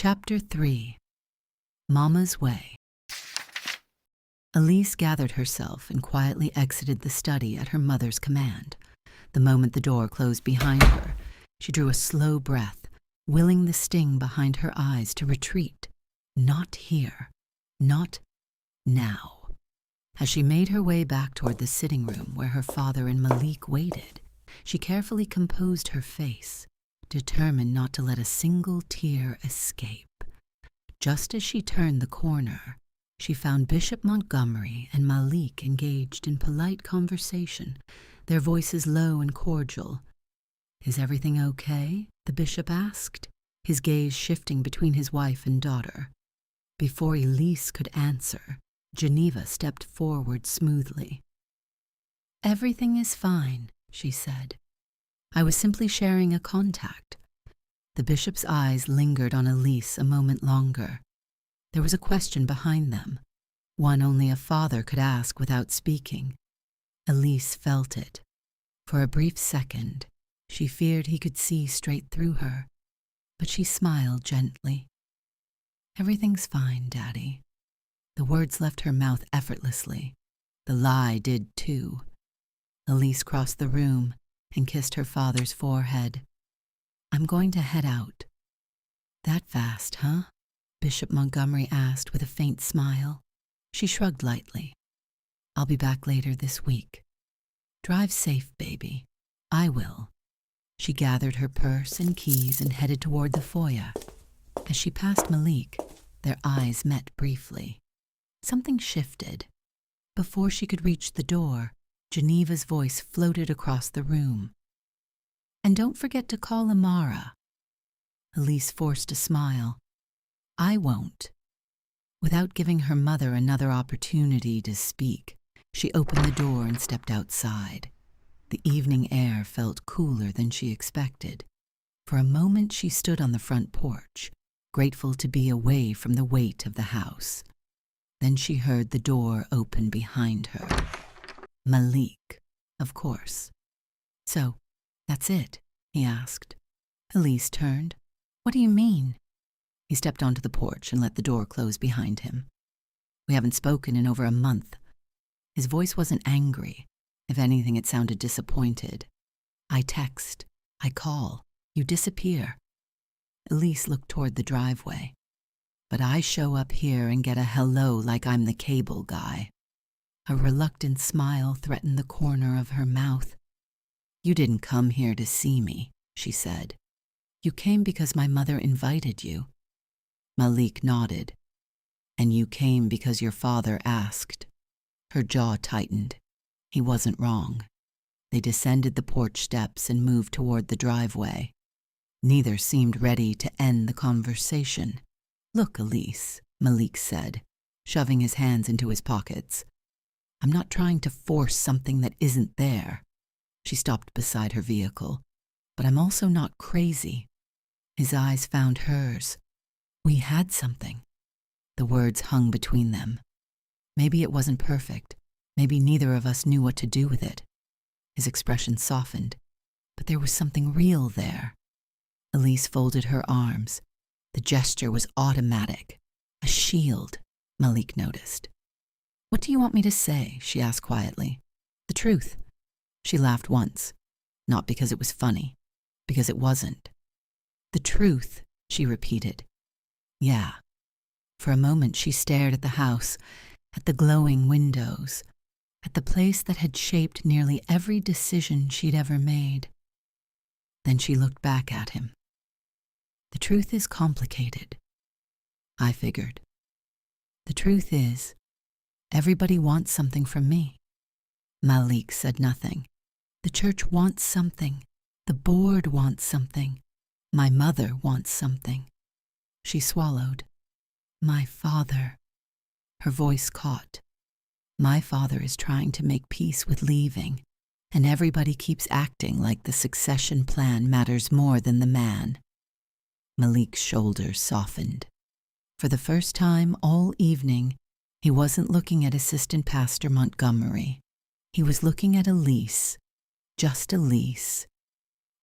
Chapter 3. Momma's Way. Elise gathered herself and quietly exited the study at her mother's command. The moment the door closed behind her, she drew a slow breath, willing the sting behind her eyes to retreat. Not here. Not now. As she made her way back toward the sitting room where her father and Malik waited, she carefully composed her face, determined not to let a single tear escape. Just as she turned the corner, she found Bishop Montgomery and Malik engaged in polite conversation, their voices low and cordial. "Is everything okay?" the bishop asked, his gaze shifting between his wife and daughter. Before Elise could answer, Geneva stepped forward smoothly. "Everything is fine," she said. "I was simply sharing a contact." The bishop's eyes lingered on Elise a moment longer. There was a question behind them, one only a father could ask without speaking. Elise felt it. For a brief second, she feared he could see straight through her, but she smiled gently. "Everything's fine, Daddy." The words left her mouth effortlessly. The lie did too. Elise crossed the room and kissed her father's forehead. "I'm going to head out." "That fast, huh?" Bishop Montgomery asked with a faint smile. She shrugged lightly. "I'll be back later this week." "Drive safe, baby." "I will." She gathered her purse and keys and headed toward the foyer. As she passed Malik, their eyes met briefly. Something shifted. Before she could reach the door, Geneva's voice floated across the room. "And don't forget to call Amara." Elise forced a smile. "I won't." Without giving her mother another opportunity to speak, she opened the door and stepped outside. The evening air felt cooler than she expected. For a moment she stood on the front porch, grateful to be away from the weight of the house. Then she heard the door open behind her. Malik, of course. "So, that's it?" he asked. Elise turned. "What do you mean?" He stepped onto the porch and let the door close behind him. "We haven't spoken in over a month." His voice wasn't angry. If anything, it sounded disappointed. "I text. I call. You disappear." Elise looked toward the driveway. "But I show up here and get a hello like I'm the cable guy." A reluctant smile threatened the corner of her mouth. "You didn't come here to see me," she said. "You came because my mother invited you." Malik nodded. "And you came because your father asked." Her jaw tightened. He wasn't wrong. They descended the porch steps and moved toward the driveway. Neither seemed ready to end the conversation. "Look, Elise," Malik said, shoving his hands into his pockets. "I'm not trying to force something that isn't there." She stopped beside her vehicle. "But I'm also not crazy." His eyes found hers. "We had something." The words hung between them. Maybe it wasn't perfect. Maybe neither of us knew what to do with it. His expression softened, but there was something real there. Elise folded her arms. The gesture was automatic. A shield, Malik noticed. "What do you want me to say?" she asked quietly. "The truth." She laughed once, not because it was funny, because it wasn't. "The truth," she repeated. "Yeah." For a moment she stared at the house, at the glowing windows, at the place that had shaped nearly every decision she'd ever made. Then she looked back at him. "The truth is complicated." I figured. "The truth is, everybody wants something from me." Malik said nothing. "The church wants something. The board wants something. My mother wants something." She swallowed. "My father." Her voice caught. "My father is trying to make peace with leaving, and everybody keeps acting like the succession plan matters more than the man." Malik's shoulders softened. For the first time all evening, he wasn't looking at Assistant Pastor Montgomery. He was looking at Elise, just Elise.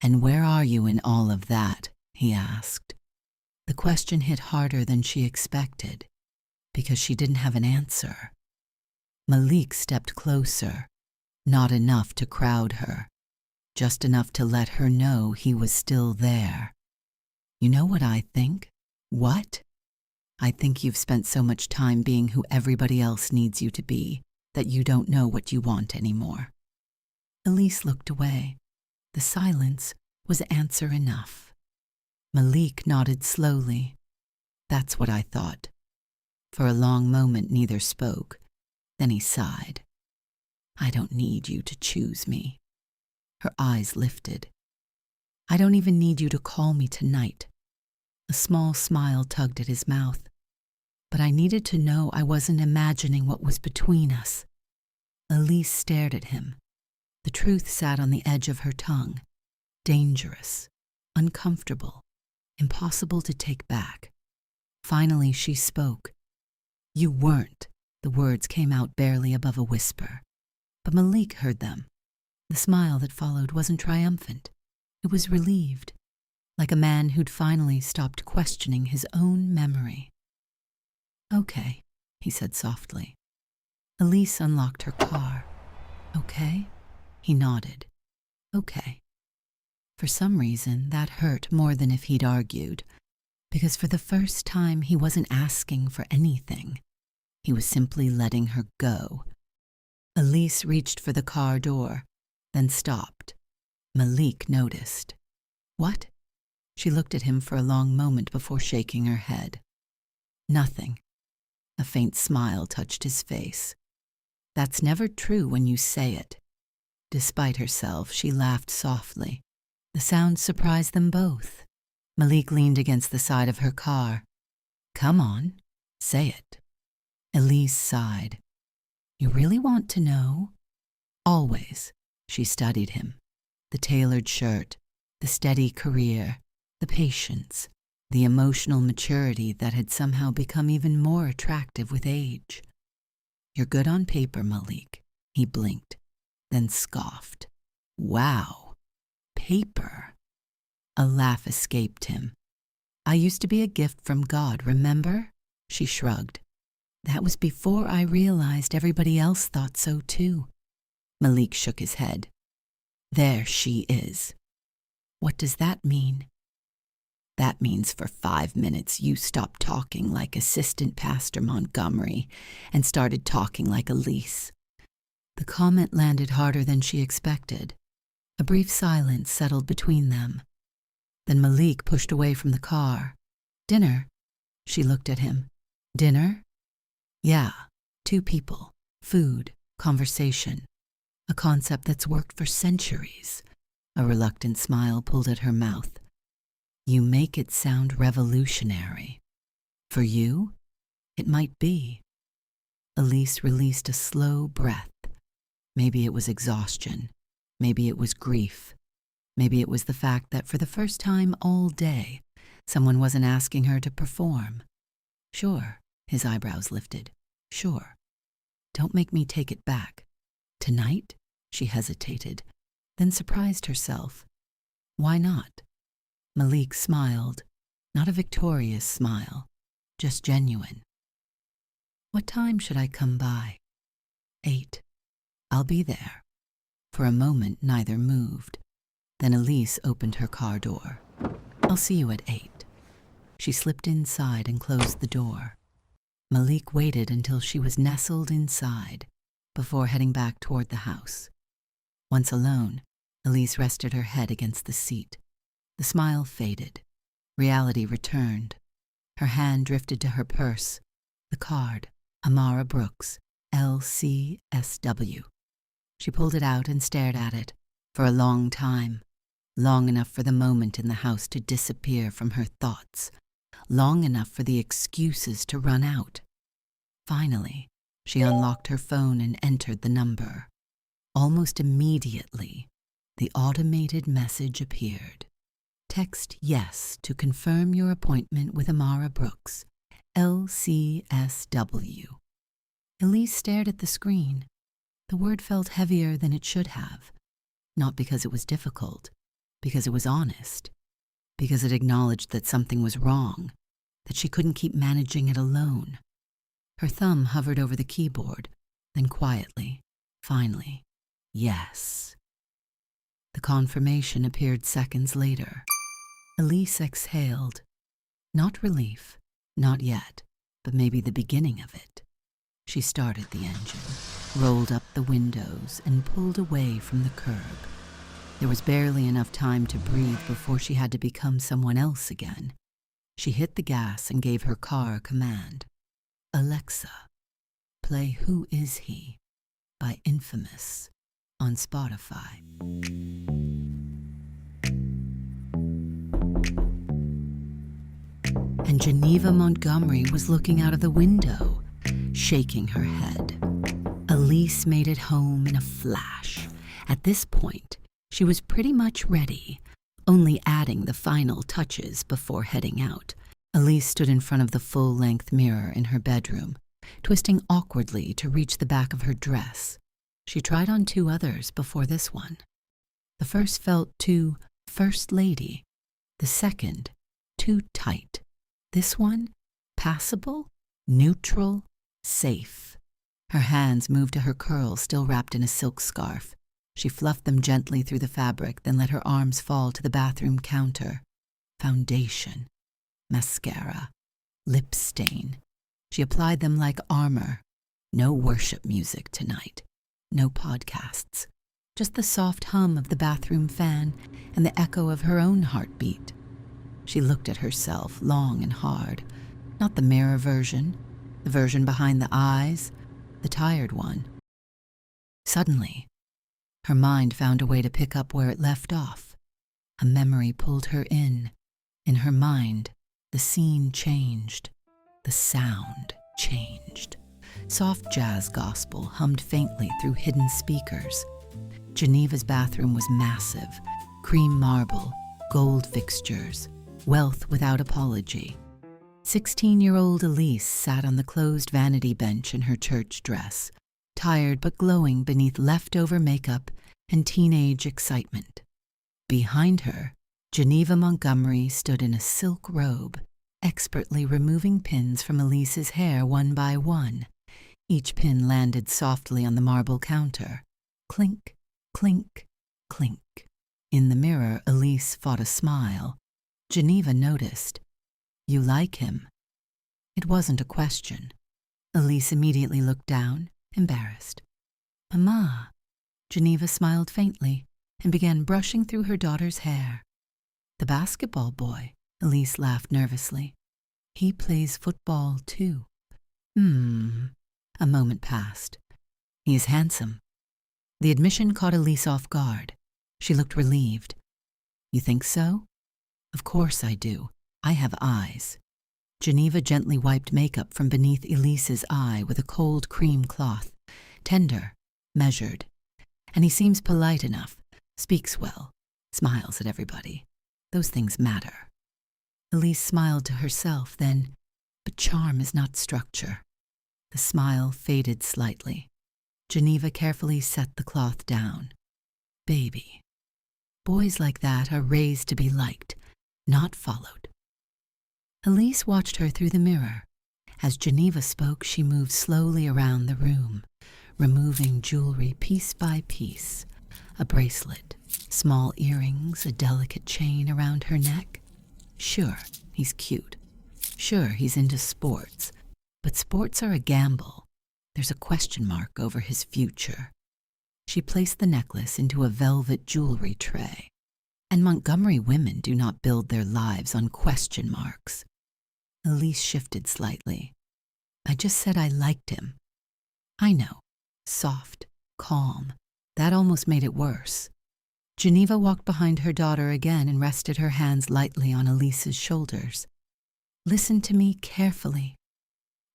"And where are you in all of that?" he asked. The question hit harder than she expected, because she didn't have an answer. Malik stepped closer, not enough to crowd her, just enough to let her know he was still there. You know what I think? What? I think you've spent so much time being who everybody else needs you to be that you don't know what you want anymore. Elise looked away. The silence was answer enough. Malik nodded slowly. That's what I thought. For a long moment neither spoke. Then he sighed. I don't need you to choose me. Her eyes lifted. I don't even need you to call me tonight. A small smile tugged at his mouth. But I needed to know I wasn't imagining what was between us. Elise stared at him. The truth sat on the edge of her tongue. Dangerous, uncomfortable, impossible to take back. Finally she spoke. You weren't. The words came out barely above a whisper. But Malik heard them. The smile that followed wasn't triumphant. It was relieved, like a man who'd finally stopped questioning his own memory. Okay, he said softly. Elise unlocked her car. Okay? He nodded. Okay. For some reason, that hurt more than if he'd argued, because for the first time he wasn't asking for anything. He was simply letting her go. Elise reached for the car door, then stopped. Malik noticed. What? She looked at him for a long moment before shaking her head. Nothing. A faint smile touched his face. That's never true when you say it. Despite herself, she laughed softly. The sound surprised them both. Malik leaned against the side of her car. Come on, say it. Elise sighed. You really want to know? Always. She studied him. The tailored shirt, the steady career, the patience, the emotional maturity that had somehow become even more attractive with age. You're good on paper, Malik. He blinked, then scoffed. Wow. Paper. A laugh escaped him. I used to be a gift from God, remember? She shrugged. That was before I realized everybody else thought so too. Malik shook his head. There she is. What does that mean? That means for 5 minutes you stopped talking like Assistant Pastor Montgomery and started talking like Elise. The comment landed harder than she expected. A brief silence settled between them. Then Malik pushed away from the car. Dinner? She looked at him. Dinner? Yeah, 2 people, food, conversation. A concept that's worked for centuries. A reluctant smile pulled at her mouth. You make it sound revolutionary. For you, it might be. Elise released a slow breath. Maybe it was exhaustion. Maybe it was grief. Maybe it was the fact that for the first time all day, someone wasn't asking her to perform. Sure, his eyebrows lifted. Sure. Don't make me take it back. Tonight? She hesitated, then surprised herself. Why not? Malik smiled, not a victorious smile, just genuine. What time should I come by? 8. I'll be there. For a moment, neither moved. Then Elise opened her car door. I'll see you at 8. She slipped inside and closed the door. Malik waited until she was nestled inside before heading back toward the house. Once alone, Elise rested her head against the seat. The smile faded. Reality returned. Her hand drifted to her purse. The card, Amara Brooks, LCSW. She pulled it out and stared at it for a long time, long enough for the moment in the house to disappear from her thoughts, long enough for the excuses to run out. Finally, she unlocked her phone and entered the number. Almost immediately, the automated message appeared. Text yes to confirm your appointment with Amara Brooks, LCSW. Elise stared at the screen. The word felt heavier than it should have, not because it was difficult, because it was honest, because it acknowledged that something was wrong, that she couldn't keep managing it alone. Her thumb hovered over the keyboard, then quietly, finally, yes. The confirmation appeared seconds later. Elise exhaled. Not relief, not yet, but maybe the beginning of it. She started the engine, rolled up the windows, and pulled away from the curb. There was barely enough time to breathe before she had to become someone else again. She hit the gas and gave her car a command. Alexa, play Who Is He by Infamous on Spotify. And Geneva Montgomery was looking out of the window, shaking her head. Elise made it home in a flash. At this point, she was pretty much ready, only adding the final touches before heading out. Elise stood in front of the full-length mirror in her bedroom, twisting awkwardly to reach the back of her dress. She tried on 2 others before this one. The first felt too first lady, the second too tight. This one, passable, neutral, safe. Her hands moved to her curls still wrapped in a silk scarf. She fluffed them gently through the fabric, then let her arms fall to the bathroom counter. Foundation, mascara, lip stain. She applied them like armor. No worship music tonight. No podcasts. Just the soft hum of the bathroom fan and the echo of her own heartbeat. She looked at herself long and hard. Not the mirror version, the version behind the eyes, the tired one. Suddenly, her mind found a way to pick up where it left off. A memory pulled her in. In her mind, the scene changed. The sound changed. Soft jazz gospel hummed faintly through hidden speakers. Geneva's bathroom was massive. Cream marble, gold fixtures, wealth without apology. 16-year-old Elise sat on the closed vanity bench in her church dress, tired but glowing beneath leftover makeup and teenage excitement. Behind her, Geneva Montgomery stood in a silk robe, expertly removing pins from Elise's hair one by one. Each pin landed softly on the marble counter. Clink, clink, clink. In the mirror, Elise fought a smile. Geneva noticed. You like him? It wasn't a question. Elise immediately looked down, embarrassed. Mama. Geneva smiled faintly and began brushing through her daughter's hair. The basketball boy, Elise laughed nervously. He plays football too. A moment passed. He is handsome. The admission caught Elise off guard. She looked relieved. You think so? Of course I do. I have eyes. Geneva gently wiped makeup from beneath Elise's eye with a cold cream cloth. Tender, measured. And he seems polite enough, speaks well, smiles at everybody. Those things matter. Elise smiled to herself then, but charm is not structure. The smile faded slightly. Geneva carefully set the cloth down. Baby. Boys like that are raised to be liked, not followed. Elise watched her through the mirror. As Geneva spoke, she moved slowly around the room, removing jewelry piece by piece. A bracelet, small earrings, a delicate chain around her neck. Sure, he's cute. Sure, he's into sports. But sports are a gamble. There's a question mark over his future. She placed the necklace into a velvet jewelry tray. And Montgomery women do not build their lives on question marks. Elise shifted slightly. I just said I liked him. I know. Soft, calm. That almost made it worse. Geneva walked behind her daughter again and rested her hands lightly on Elise's shoulders. Listen to me carefully.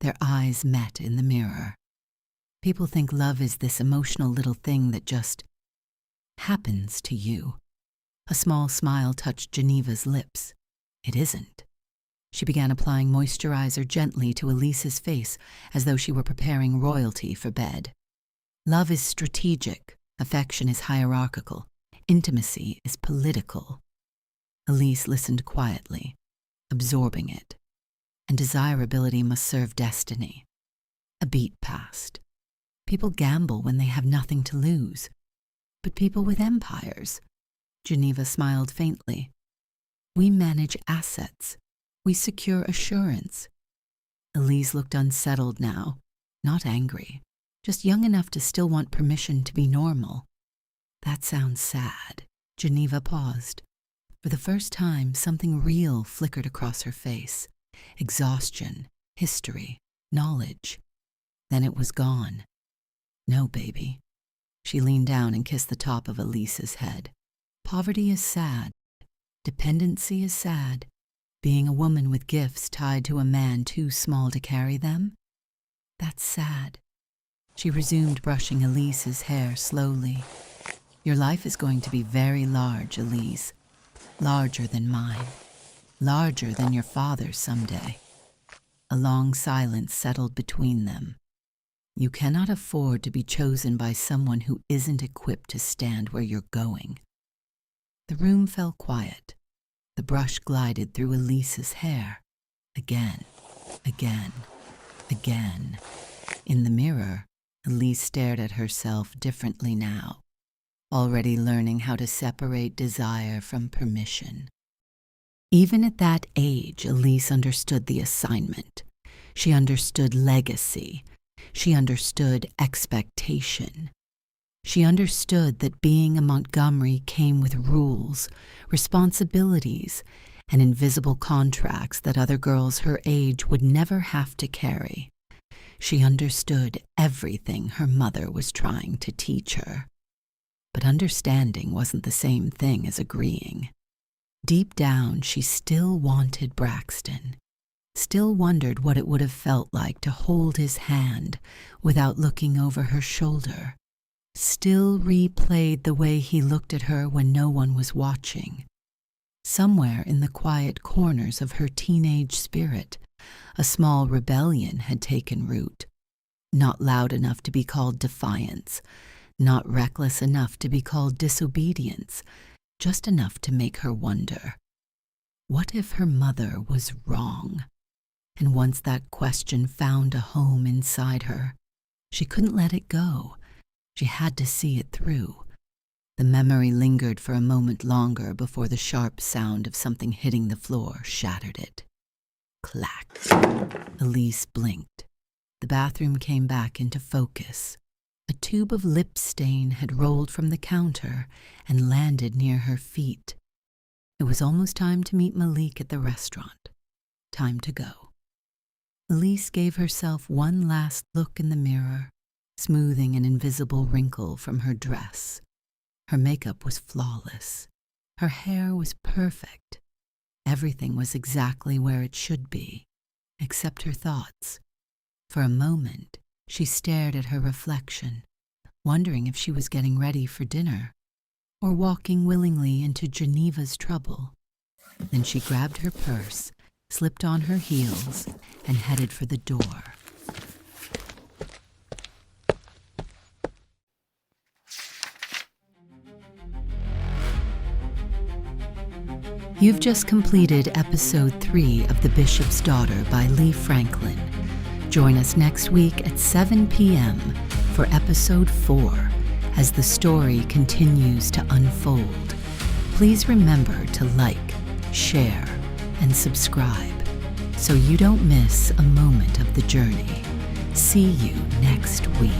Their eyes met in the mirror. People think love is this emotional little thing that just happens to you. A small smile touched Geneva's lips. It isn't. She began applying moisturizer gently to Elise's face as though she were preparing royalty for bed. Love is strategic. Affection is hierarchical. Intimacy is political. Elise listened quietly, absorbing it. And desirability must serve destiny. A beat passed. People gamble when they have nothing to lose. But people with empires. Geneva smiled faintly. We manage assets. We secure assurance. Elise looked unsettled now, not angry, just young enough to still want permission to be normal. That sounds sad. Geneva paused. For the first time, something real flickered across her face. Exhaustion, history, knowledge. Then it was gone. No, baby. She leaned down and kissed the top of Elise's head. Poverty is sad. Dependency is sad. Being a woman with gifts tied to a man too small to carry them? That's sad. She resumed brushing Elise's hair slowly. Your life is going to be very large, Elise. Larger than mine. Larger than your father's someday. A long silence settled between them. You cannot afford to be chosen by someone who isn't equipped to stand where you're going. The room fell quiet. The brush glided through Elise's hair. Again, again, again. In the mirror, Elise stared at herself differently now, already learning how to separate desire from permission. Even at that age, Elise understood the assignment. She understood legacy. She understood expectation. She understood that being a Montgomery came with rules, responsibilities, and invisible contracts that other girls her age would never have to carry. She understood everything her mother was trying to teach her. But understanding wasn't the same thing as agreeing. Deep down, she still wanted Braxton, still wondered what it would have felt like to hold his hand without looking over her shoulder, still replayed the way he looked at her when no one was watching. Somewhere in the quiet corners of her teenage spirit, a small rebellion had taken root, not loud enough to be called defiance, not reckless enough to be called disobedience, just enough to make her wonder. What if her mother was wrong? And once that question found a home inside her, she couldn't let it go. She had to see it through. The memory lingered for a moment longer before the sharp sound of something hitting the floor shattered it. Clack. Elise blinked. The bathroom came back into focus. A tube of lip stain had rolled from the counter and landed near her feet. It was almost time to meet Malik at the restaurant. Time to go. Elise gave herself one last look in the mirror, smoothing an invisible wrinkle from her dress. Her makeup was flawless. Her hair was perfect. Everything was exactly where it should be, except her thoughts. For a moment, she stared at her reflection, wondering if she was getting ready for dinner or walking willingly into Geneva's trouble. Then she grabbed her purse, slipped on her heels, and headed for the door. You've just completed episode 3 of The Bishop's Daughter by Lee Franklin. Join us next week at 7 p.m. for episode 4 as the story continues to unfold. Please remember to like, share, and subscribe so you don't miss a moment of the journey. See you next week.